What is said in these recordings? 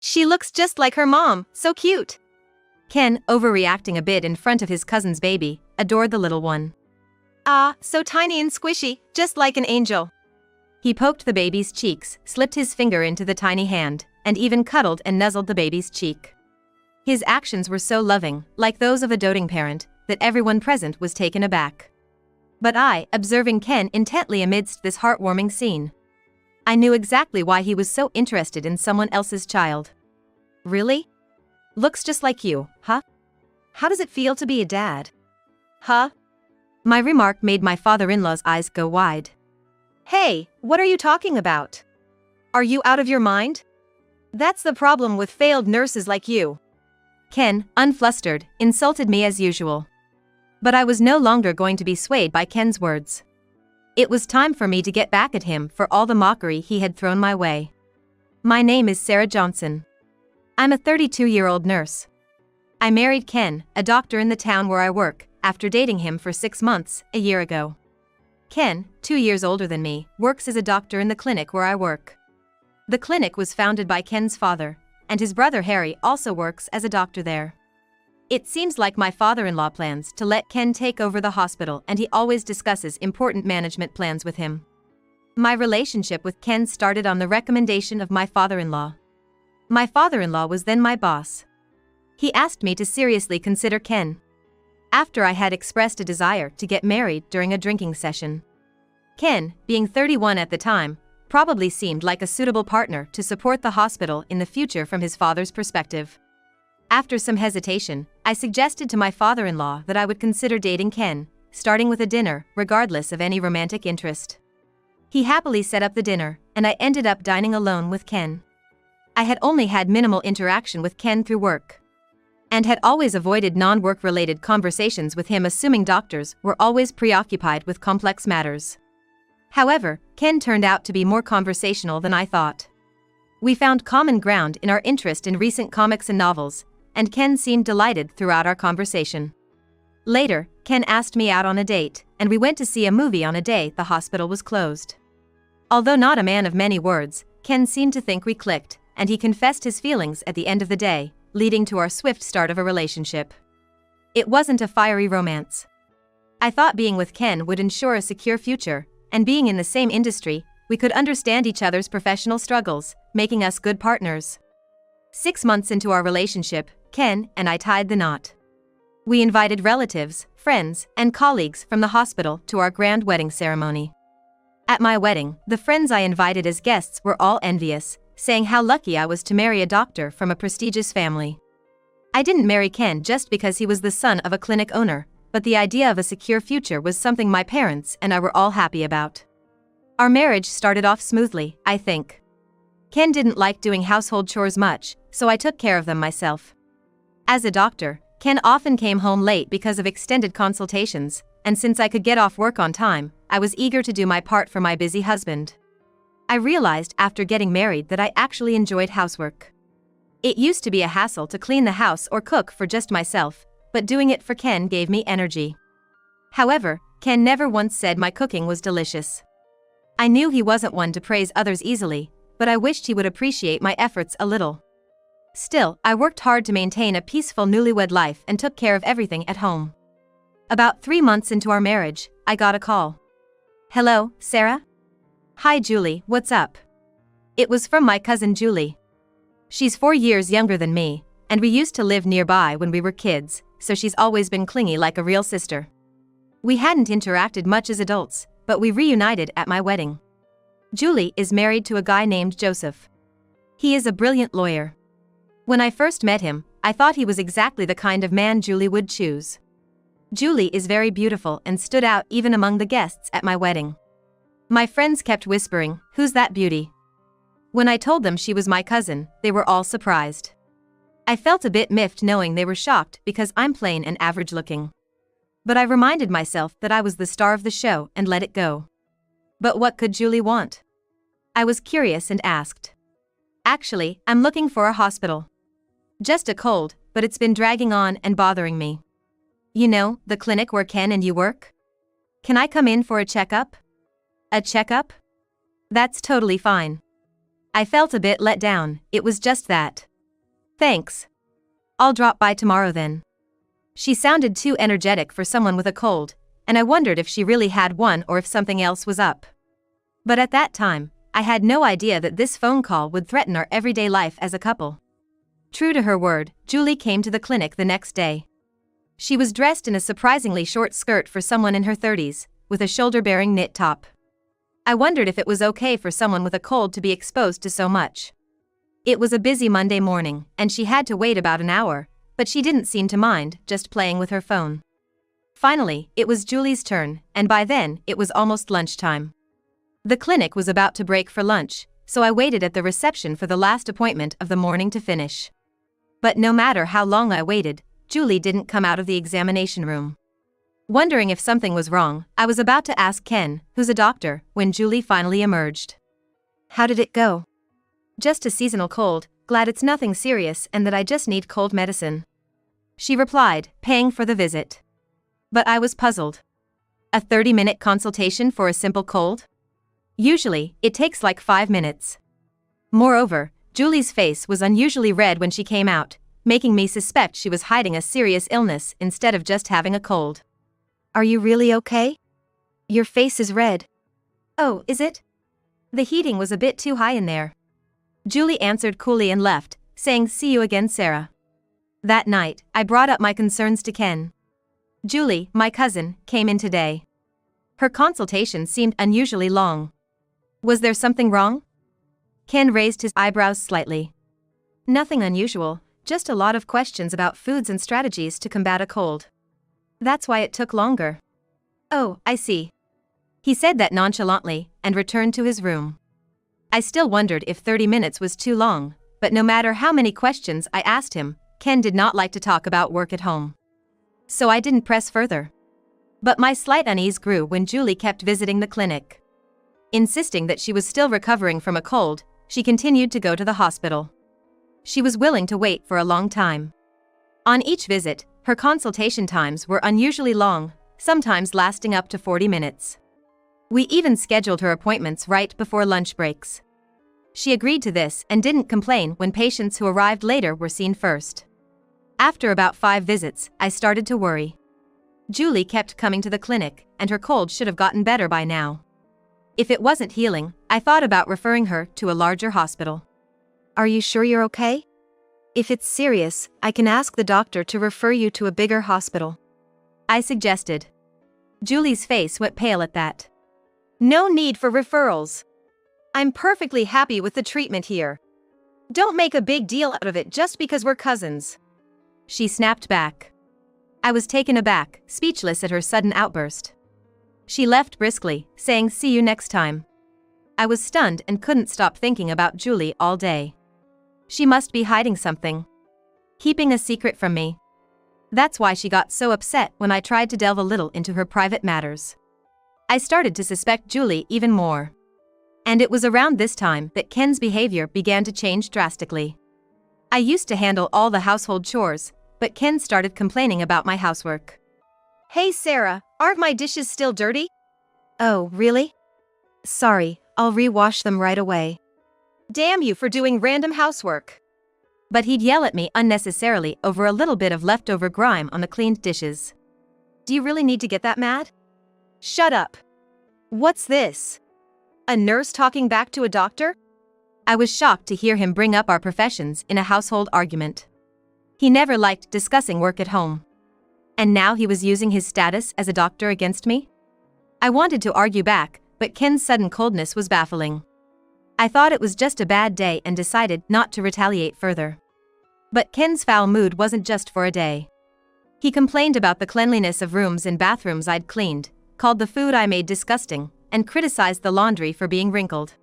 She looks just like her mom, so cute. Ken, overreacting a bit in front of his cousin's baby, adored the little one. Ah, so tiny and squishy, just like an angel. He poked the baby's cheeks, slipped his finger into the tiny hand, and even cuddled and nuzzled the baby's cheek. His actions were so loving, like those of a doting parent, that everyone present was taken aback. But I, observing Ken intently amidst this heartwarming scene, I knew exactly why he was so interested in someone else's child. Really? Looks just like you, huh? How does it feel to be a dad? Huh? My remark made my father-in-law's eyes go wide. Hey, what are you talking about? Are you out of your mind? That's the problem with failed nurses like you. Ken, unflustered, insulted me as usual. But I was no longer going to be swayed by Ken's words. It was time for me to get back at him for all the mockery he had thrown my way. My name is Sarah Johnson. I'm a 32-year-old nurse. I married Ken, a doctor in the town where I work, after dating him for 6 months, a year ago. Ken, 2 years older than me, works as a doctor in the clinic where I work. The clinic was founded by Ken's father, and his brother Harry also works as a doctor there. It seems like my father-in-law plans to let Ken take over the hospital, and he always discusses important management plans with him. My relationship with Ken started on the recommendation of my father-in-law. My father-in-law was then my boss. He asked me to seriously consider Ken, after I had expressed a desire to get married during a drinking session. Ken, being 31 at the time, probably seemed like a suitable partner to support the hospital in the future from his father's perspective. After some hesitation, I suggested to my father-in-law that I would consider dating Ken, starting with a dinner, regardless of any romantic interest. He happily set up the dinner, and I ended up dining alone with Ken. I had only had minimal interaction with Ken through work, and had always avoided non-work-related conversations with him, assuming doctors were always preoccupied with complex matters. However, Ken turned out to be more conversational than I thought. We found common ground in our interest in recent comics and novels, and Ken seemed delighted throughout our conversation. Later, Ken asked me out on a date, and we went to see a movie on a day the hospital was closed. Although not a man of many words, Ken seemed to think we clicked, and he confessed his feelings at the end of the day, leading to our swift start of a relationship. It wasn't a fiery romance. I thought being with Ken would ensure a secure future, and being in the same industry, we could understand each other's professional struggles, making us good partners. 6 months into our relationship, Ken and I tied the knot. We invited relatives, friends, and colleagues from the hospital to our grand wedding ceremony. At my wedding, the friends I invited as guests were all envious, saying how lucky I was to marry a doctor from a prestigious family. I didn't marry Ken just because he was the son of a clinic owner, but the idea of a secure future was something my parents and I were all happy about. Our marriage started off smoothly, I think. Ken didn't like doing household chores much, so I took care of them myself. As a doctor, Ken often came home late because of extended consultations, and since I could get off work on time, I was eager to do my part for my busy husband. I realized after getting married that I actually enjoyed housework. It used to be a hassle to clean the house or cook for just myself, but doing it for Ken gave me energy. However, Ken never once said my cooking was delicious. I knew he wasn't one to praise others easily, but I wished he would appreciate my efforts a little. Still, I worked hard to maintain a peaceful newlywed life and took care of everything at home. About 3 months into our marriage, I got a call. Hello, Sarah? Hi Julie, what's up? It was from my cousin Julie. She's 4 years younger than me, and we used to live nearby when we were kids, so she's always been clingy like a real sister. We hadn't interacted much as adults, but we reunited at my wedding. Julie is married to a guy named Joseph. He is a brilliant lawyer. When I first met him, I thought he was exactly the kind of man Julie would choose. Julie is very beautiful and stood out even among the guests at my wedding. My friends kept whispering, "Who's that beauty?" When I told them she was my cousin, they were all surprised. I felt a bit miffed knowing they were shocked because I'm plain and average looking. But I reminded myself that I was the star of the show and let it go. But what could Julie want? I was curious and asked. Actually, I'm looking for a hospital. Just a cold, but it's been dragging on and bothering me. You know, the clinic where Ken and you work? Can I come in for a checkup? A checkup? That's totally fine. I felt a bit let down, it was just that Thanks. I'll drop by tomorrow then. She sounded too energetic for someone with a cold, and I wondered if she really had one or if something else was up. But at that time, I had no idea that this phone call would threaten our everyday life as a couple. True to her word, Julie came to the clinic the next day. She was dressed in a surprisingly short skirt for someone in her 30s, with a shoulder-bearing knit top. I wondered if it was okay for someone with a cold to be exposed to so much. It was a busy Monday morning, and she had to wait about an hour, but she didn't seem to mind, just playing with her phone. Finally, it was Julie's turn, and by then, it was almost lunchtime. The clinic was about to break for lunch, so I waited at the reception for the last appointment of the morning to finish. But no matter how long I waited, Julie didn't come out of the examination room. Wondering if something was wrong, I was about to ask Ken, who's a doctor, when Julie finally emerged. How did it go? Just a seasonal cold, glad it's nothing serious and that I just need cold medicine. She replied, paying for the visit. But I was puzzled. A 30-minute consultation for a simple cold? Usually, it takes like 5 minutes. Moreover, Julie's face was unusually red when she came out, making me suspect she was hiding a serious illness instead of just having a cold. Are you really okay? Your face is red. Oh, is it? The heating was a bit too high in there. Julie answered coolly and left, saying, "See you again, Sarah." That night, I brought up my concerns to Ken. Julie, my cousin, came in today. Her consultation seemed unusually long. Was there something wrong? Ken raised his eyebrows slightly. Nothing unusual, just a lot of questions about foods and strategies to combat a cold. That's why it took longer. Oh, I see. He said that nonchalantly, and returned to his room. I still wondered if 30 minutes was too long, but no matter how many questions I asked him, Ken did not like to talk about work at home. So I didn't press further. But my slight unease grew when Julie kept visiting the clinic. Insisting that she was still recovering from a cold, she continued to go to the hospital. She was willing to wait for a long time. On each visit, her consultation times were unusually long, sometimes lasting up to 40 minutes. We even scheduled her appointments right before lunch breaks. She agreed to this and didn't complain when patients who arrived later were seen first. After about 5 visits, I started to worry. Julie kept coming to the clinic, and her cold should have gotten better by now. If it wasn't healing, I thought about referring her to a larger hospital. Are you sure you're okay? If it's serious, I can ask the doctor to refer you to a bigger hospital. I suggested. Julie's face went pale at that. No need for referrals. I'm perfectly happy with the treatment here. Don't make a big deal out of it just because we're cousins. She snapped back. I was taken aback, speechless at her sudden outburst. She left briskly, saying, "See you next time." I was stunned and couldn't stop thinking about Julie all day. She must be hiding something. Keeping a secret from me. That's why she got so upset when I tried to delve a little into her private matters. I started to suspect Julie even more. And it was around this time that Ken's behavior began to change drastically. I used to handle all the household chores, but Ken started complaining about my housework. Hey Sarah, aren't my dishes still dirty? Oh, really? Sorry, I'll rewash them right away. Damn you for doing random housework. But he'd yell at me unnecessarily over a little bit of leftover grime on the cleaned dishes. Do you really need to get that mad? Shut up. What's this? A nurse talking back to a doctor? I was shocked to hear him bring up our professions in a household argument. He never liked discussing work at home. And now he was using his status as a doctor against me? I wanted to argue back, but Ken's sudden coldness was baffling. I thought it was just a bad day and decided not to retaliate further. But Ken's foul mood wasn't just for a day. He complained about the cleanliness of rooms and bathrooms I'd cleaned, called the food I made disgusting, and criticized the laundry for being wrinkled.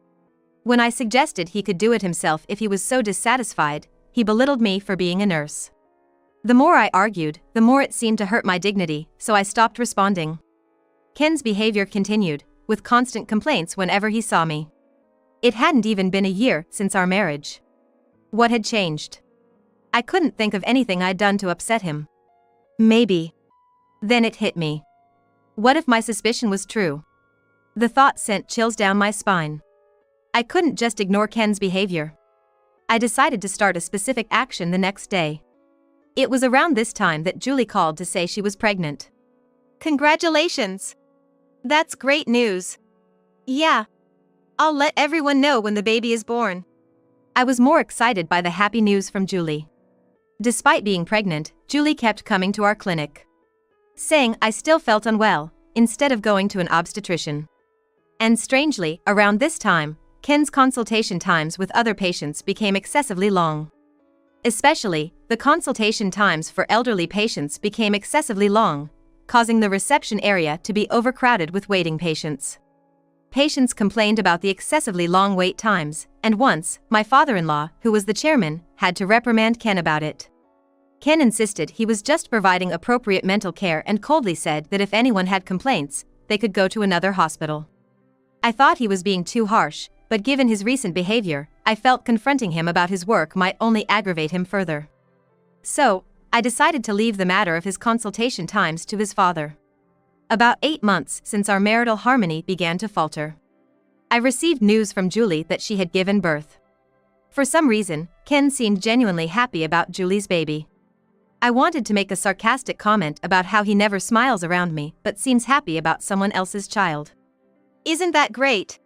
When I suggested he could do it himself if he was so dissatisfied, he belittled me for being a nurse. The more I argued, the more it seemed to hurt my dignity, so I stopped responding. Ken's behavior continued, with constant complaints whenever he saw me. It hadn't even been a year since our marriage. What had changed? I couldn't think of anything I'd done to upset him. Maybe. Then it hit me. What if my suspicion was true? The thought sent chills down my spine. I couldn't just ignore Ken's behavior. I decided to start a specific action the next day. It was around this time that Julie called to say she was pregnant. Congratulations! That's great news. Yeah. I'll let everyone know when the baby is born. I was more excited by the happy news from Julie. Despite being pregnant, Julie kept coming to our clinic, saying I still felt unwell, instead of going to an obstetrician. And strangely, around this time, Ken's consultation times with other patients became excessively long. Especially, the consultation times for elderly patients became excessively long, causing the reception area to be overcrowded with waiting patients. Patients complained about the excessively long wait times, and once, my father-in-law, who was the chairman, had to reprimand Ken about it. Ken insisted he was just providing appropriate mental care and coldly said that if anyone had complaints, they could go to another hospital. I thought he was being too harsh, but given his recent behavior, I felt confronting him about his work might only aggravate him further. So, I decided to leave the matter of his consultation times to his father. About 8 months since our marital harmony began to falter, I received news from Julie that she had given birth. For some reason, Ken seemed genuinely happy about Julie's baby. I wanted to make a sarcastic comment about how he never smiles around me but seems happy about someone else's child. Isn't that great?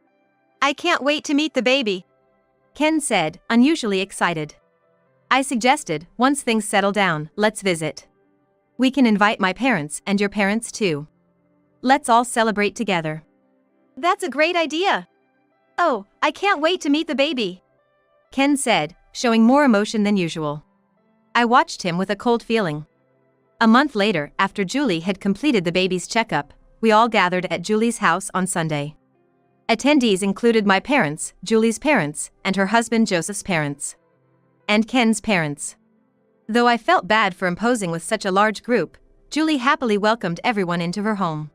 I can't wait to meet the baby, Ken said, unusually excited. I suggested, once things settle down, let's visit. We can invite my parents and your parents too. Let's all celebrate together. That's a great idea. Oh, I can't wait to meet the baby, Ken said, showing more emotion than usual. I watched him with a cold feeling. A month later, after Julie had completed the baby's checkup, we all gathered at Julie's house on Sunday. Attendees included my parents, Julie's parents, and her husband Joseph's parents. And Ken's parents. Though I felt bad for imposing with such a large group, Julie happily welcomed everyone into her home.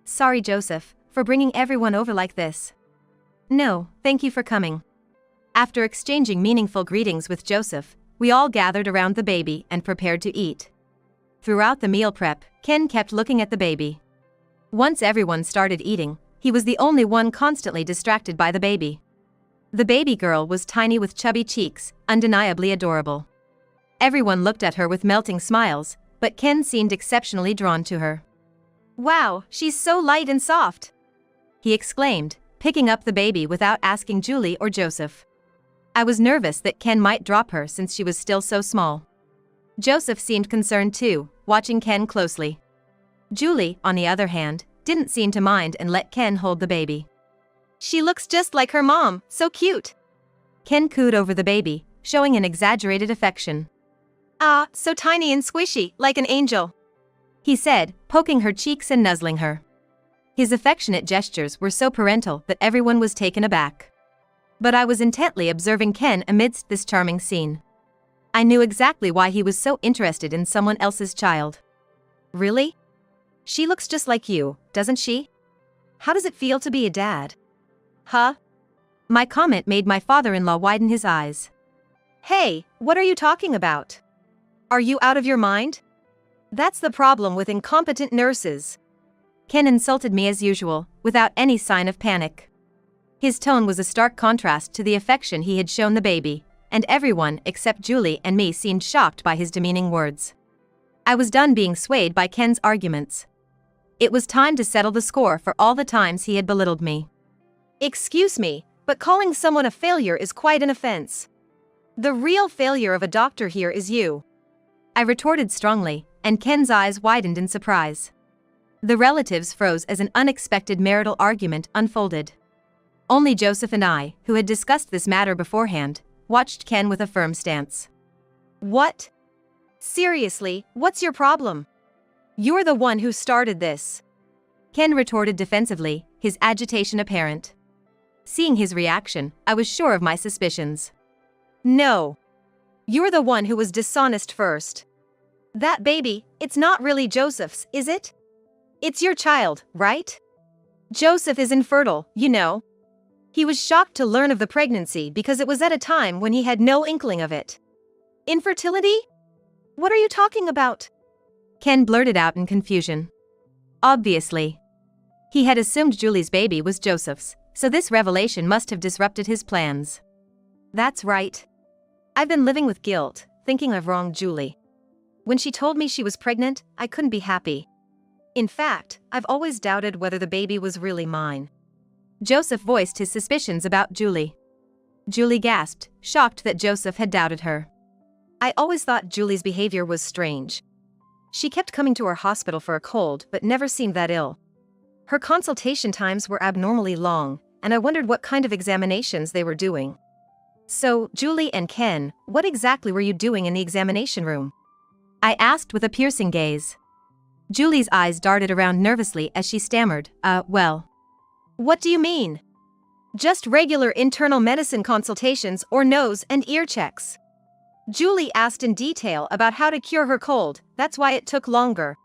Sorry, Joseph, for bringing everyone over like this. No, thank you for coming. After exchanging meaningful greetings with Joseph, we all gathered around the baby and prepared to eat. Throughout the meal prep, Ken kept looking at the baby. Once everyone started eating, he was the only one constantly distracted by the baby. The baby girl was tiny with chubby cheeks, undeniably adorable. Everyone looked at her with melting smiles, but Ken seemed exceptionally drawn to her. Wow, she's so light and soft, he exclaimed, picking up the baby without asking Julie or Joseph. I was nervous that Ken might drop her since she was still so small. Joseph seemed concerned too, watching Ken closely. Julie, on the other hand, didn't seem to mind and let Ken hold the baby. She looks just like her mom, so cute, Ken cooed over the baby, showing an exaggerated affection. Ah, so tiny and squishy, like an angel, he said, poking her cheeks and nuzzling her. His affectionate gestures were so parental that everyone was taken aback. But I was intently observing Ken amidst this charming scene. I knew exactly why he was so interested in someone else's child. Really? She looks just like you, doesn't she? How does it feel to be a dad? Huh? My comment made my father-in-law widen his eyes. Hey, what are you talking about? Are you out of your mind? That's the problem with incompetent nurses. Ken insulted me as usual, without any sign of panic. His tone was a stark contrast to the affection he had shown the baby, and everyone except Julie and me seemed shocked by his demeaning words. I was done being swayed by Ken's arguments. It was time to settle the score for all the times he had belittled me. Excuse me, but calling someone a failure is quite an offense. The real failure of a doctor here is you, I retorted strongly, and Ken's eyes widened in surprise. The relatives froze as an unexpected marital argument unfolded. Only Joseph and I, who had discussed this matter beforehand, watched Ken with a firm stance. What? Seriously, what's your problem? You're the one who started this, Ken retorted defensively, his agitation apparent. Seeing his reaction, I was sure of my suspicions. No. You're the one who was dishonest first. That baby, it's not really Joseph's, is it? It's your child, right? Joseph is infertile, you know. He was shocked to learn of the pregnancy because it was at a time when he had no inkling of it. Infertility? What are you talking about? Ken blurted out in confusion. Obviously. He had assumed Julie's baby was Joseph's, so this revelation must have disrupted his plans. That's right. I've been living with guilt, thinking I've wronged Julie. When she told me she was pregnant, I couldn't be happy. In fact, I've always doubted whether the baby was really mine. Joseph voiced his suspicions about Julie. Julie gasped, shocked that Joseph had doubted her. I always thought Julie's behavior was strange. She kept coming to our hospital for a cold but never seemed that ill. Her consultation times were abnormally long, and I wondered what kind of examinations they were doing. So, Julie and Ken, what exactly were you doing in the examination room? I asked with a piercing gaze. Julie's eyes darted around nervously as she stammered, well. What do you mean? Just regular internal medicine consultations or nose and ear checks. Julie asked in detail about how to cure her cold, that's why it took longer.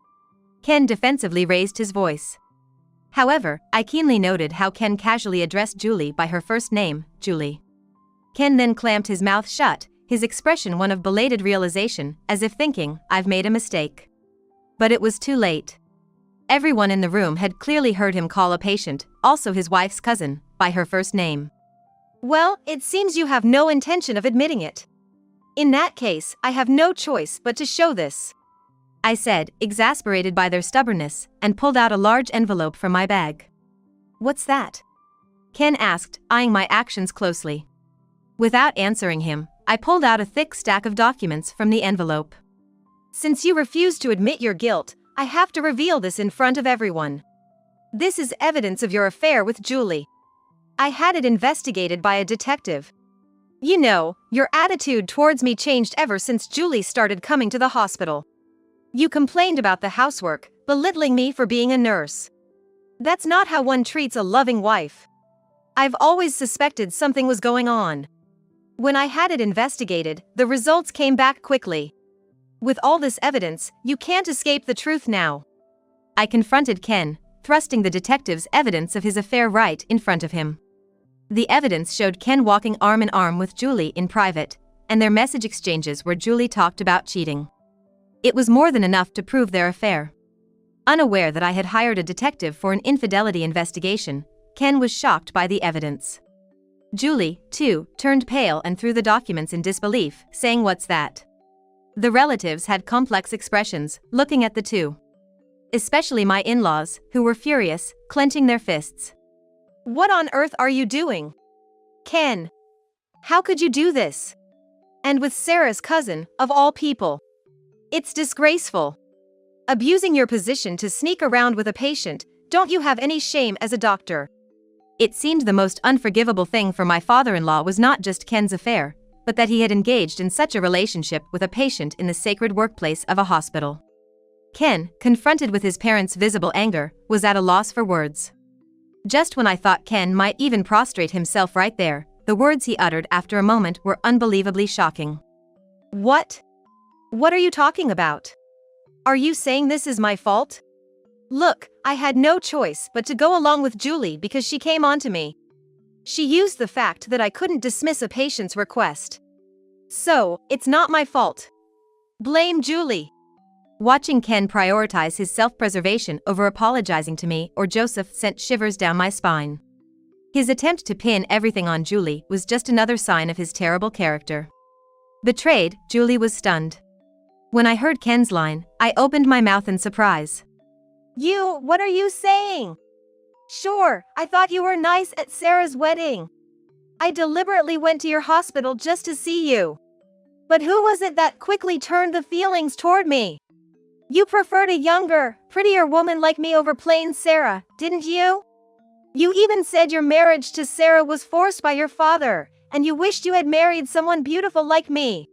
Ken defensively raised his voice. However, I keenly noted how Ken casually addressed Julie by her first name, Julie. Ken then clamped his mouth shut, his expression one of belated realization, as if thinking, I've made a mistake. But it was too late. Everyone in the room had clearly heard him call a patient, also his wife's cousin, by her first name. Well, it seems you have no intention of admitting it. In that case, I have no choice but to show this, I said, exasperated by their stubbornness, and pulled out a large envelope from my bag. What's that? Ken asked, eyeing my actions closely. Without answering him, I pulled out a thick stack of documents from the envelope. Since you refuse to admit your guilt, I have to reveal this in front of everyone. This is evidence of your affair with Julie. I had it investigated by a detective. You know, your attitude towards me changed ever since Julie started coming to the hospital. You complained about the housework, belittling me for being a nurse. That's not how one treats a loving wife. I've always suspected something was going on. When I had it investigated, the results came back quickly. With all this evidence, you can't escape the truth now. I confronted Ken, thrusting the detective's evidence of his affair right in front of him. The evidence showed Ken walking arm in arm with Julie in private, and their message exchanges where Julie talked about cheating. It was more than enough to prove their affair. Unaware that I had hired a detective for an infidelity investigation, Ken was shocked by the evidence. Julie, too, turned pale and threw the documents in disbelief, saying, "What's that?" The relatives had complex expressions, looking at the two. Especially my in-laws, who were furious, clenching their fists. What on earth are you doing? Ken. How could you do this? And with Sarah's cousin, of all people. It's disgraceful. Abusing your position to sneak around with a patient, don't you have any shame as a doctor? It seemed the most unforgivable thing for my father-in-law was not just Ken's affair, but that he had engaged in such a relationship with a patient in the sacred workplace of a hospital. Ken, confronted with his parents' visible anger, was at a loss for words. Just when I thought Ken might even prostrate himself right there, the words he uttered after a moment were unbelievably shocking. What? What are you talking about? Are you saying this is my fault? Look, I had no choice but to go along with Julie because she came on to me. She used the fact that I couldn't dismiss a patient's request. So, it's not my fault. Blame Julie. Watching Ken prioritize his self-preservation over apologizing to me or Joseph sent shivers down my spine. His attempt to pin everything on Julie was just another sign of his terrible character. Betrayed, Julie was stunned. When I heard Ken's line, I opened my mouth in surprise. What are you saying? Sure, I thought you were nice at Sarah's wedding. I deliberately went to your hospital just to see you. But who was it that quickly turned the feelings toward me? You preferred a younger, prettier woman like me over plain Sarah, didn't you? You even said your marriage to Sarah was forced by your father, and you wished you had married someone beautiful like me.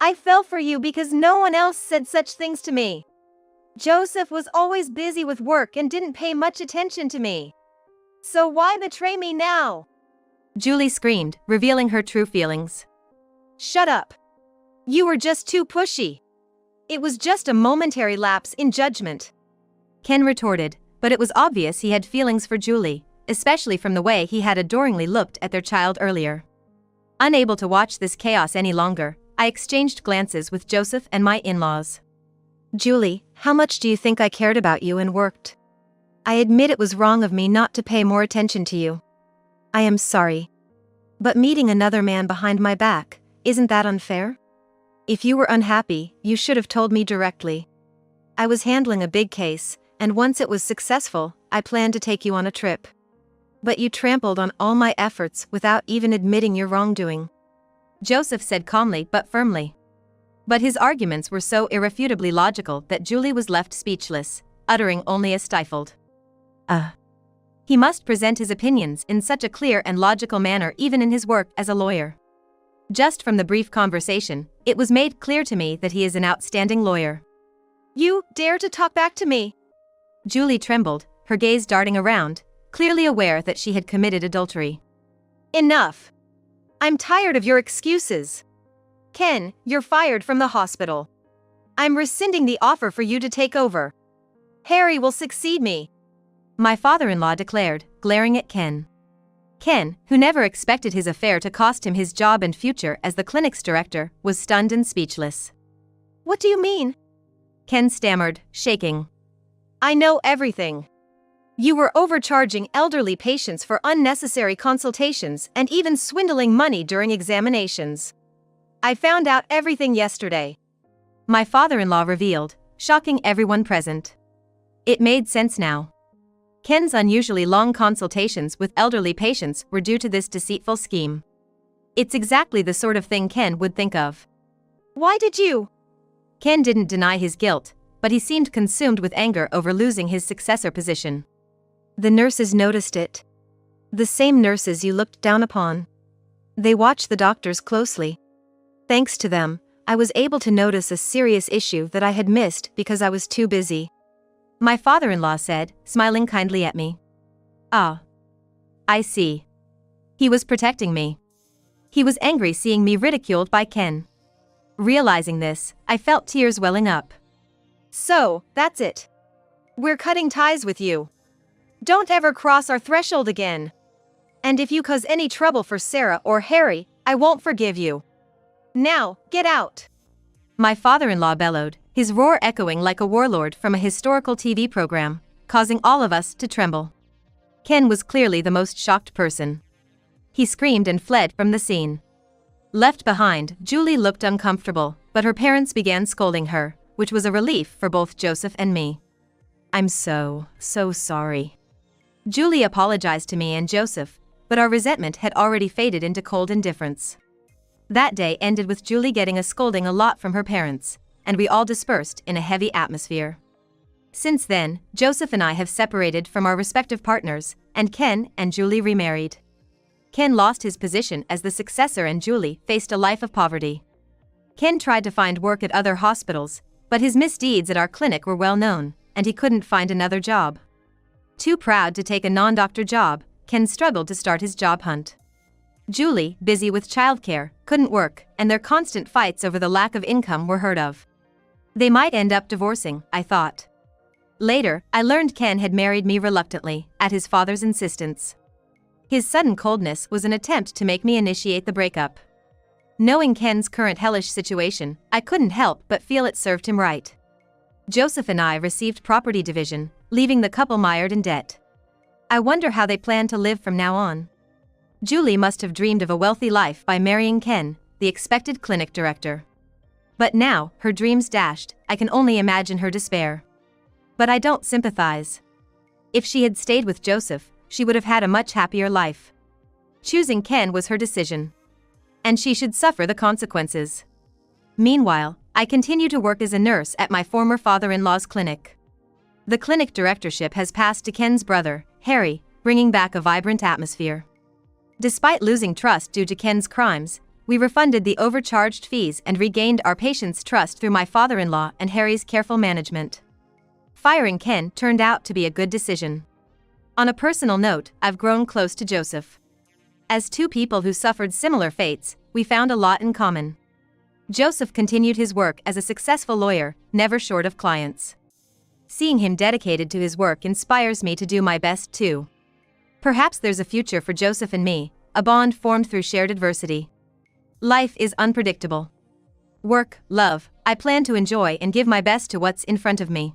I fell for you because no one else said such things to me. Joseph was always busy with work and didn't pay much attention to me. So why betray me now? Julie screamed, revealing her true feelings. Shut up. You were just too pushy. It was just a momentary lapse in judgment. Ken retorted, but it was obvious he had feelings for Julie, especially from the way he had adoringly looked at their child earlier. Unable to watch this chaos any longer, I exchanged glances with Joseph and my in-laws. Julie, how much do you think I cared about you and worked? I admit it was wrong of me not to pay more attention to you. I am sorry. But meeting another man behind my back, Isn't that unfair? If you were unhappy, you should have told me directly. I was handling a big case, and once it was successful, I planned to take you on a trip. But you trampled on all my efforts without even admitting your wrongdoing. Joseph said calmly but firmly. But his arguments were so irrefutably logical that Julie was left speechless, uttering only a stifled He must present his opinions in such a clear and logical manner even in his work as a lawyer. Just from the brief conversation, it was made clear to me that he is an outstanding lawyer. You dare to talk back to me? Julie trembled, her gaze darting around, clearly aware that she had committed adultery. Enough! I'm tired of your excuses. Ken, you're fired from the hospital. I'm rescinding the offer for you to take over. Harry will succeed me. My father-in-law declared, glaring at Ken. Ken, who never expected his affair to cost him his job and future as the clinic's director, was stunned and speechless. What do you mean? Ken stammered, shaking. I know everything. You were overcharging elderly patients for unnecessary consultations and even swindling money during examinations. I found out everything yesterday. My father-in-law revealed, shocking everyone present. It made sense now. Ken's unusually long consultations with elderly patients were due to this deceitful scheme. It's exactly the sort of thing Ken would think of. Why did you? Ken didn't deny his guilt, but he seemed consumed with anger over losing his successor position. The nurses noticed it. The same nurses you looked down upon. They watched the doctors closely. Thanks to them, I was able to notice a serious issue that I had missed because I was too busy. My father-in-law said, smiling kindly at me. Ah. I see. He was protecting me. He was angry seeing me ridiculed by Ken. Realizing this, I felt tears welling up. So, that's it. We're cutting ties with you. Don't ever cross our threshold again. And if you cause any trouble for Sarah or Harry, I won't forgive you. Now, get out. My father-in-law bellowed, his roar echoing like a warlord from a historical TV program, causing all of us to tremble. Ken was clearly the most shocked person. He screamed and fled from the scene. Left behind, Julie looked uncomfortable, but her parents began scolding her, which was a relief for both Joseph and me. I'm so sorry. Julie apologized to me and Joseph, but our resentment had already faded into cold indifference. That day ended with Julie getting a scolding a lot from her parents, and we all dispersed in a heavy atmosphere. Since then, Joseph and I have separated from our respective partners, and Ken and Julie remarried. Ken lost his position as the successor and Julie faced a life of poverty. Ken tried to find work at other hospitals, but his misdeeds at our clinic were well known, and he couldn't find another job. Too proud to take a non-doctor job, Ken struggled to start his job hunt. Julie, busy with childcare, couldn't work, and their constant fights over the lack of income were heard of. They might end up divorcing, I thought. Later, I learned Ken had married me reluctantly, at his father's insistence. His sudden coldness was an attempt to make me initiate the breakup. Knowing Ken's current hellish situation, I couldn't help but feel it served him right. Joseph and I received property division, leaving the couple mired in debt. I wonder how they plan to live from now on. Julie must have dreamed of a wealthy life by marrying Ken, the expected clinic director. But now, her dreams dashed, I can only imagine her despair. But I don't sympathize. If she had stayed with Joseph, she would have had a much happier life. Choosing Ken was her decision. And she should suffer the consequences. Meanwhile, I continue to work as a nurse at my former father-in-law's clinic. The clinic directorship has passed to Ken's brother, Harry, bringing back a vibrant atmosphere. Despite losing trust due to Ken's crimes, we refunded the overcharged fees and regained our patients' trust through my father-in-law and Harry's careful management. Firing Ken turned out to be a good decision. On a personal note, I've grown close to Joseph. As two people who suffered similar fates, we found a lot in common. Joseph continued his work as a successful lawyer, never short of clients. Seeing him dedicated to his work inspires me to do my best too. Perhaps there's a future for Joseph and me, a bond formed through shared adversity. Life is unpredictable. Work, love, I plan to enjoy and give my best to what's in front of me.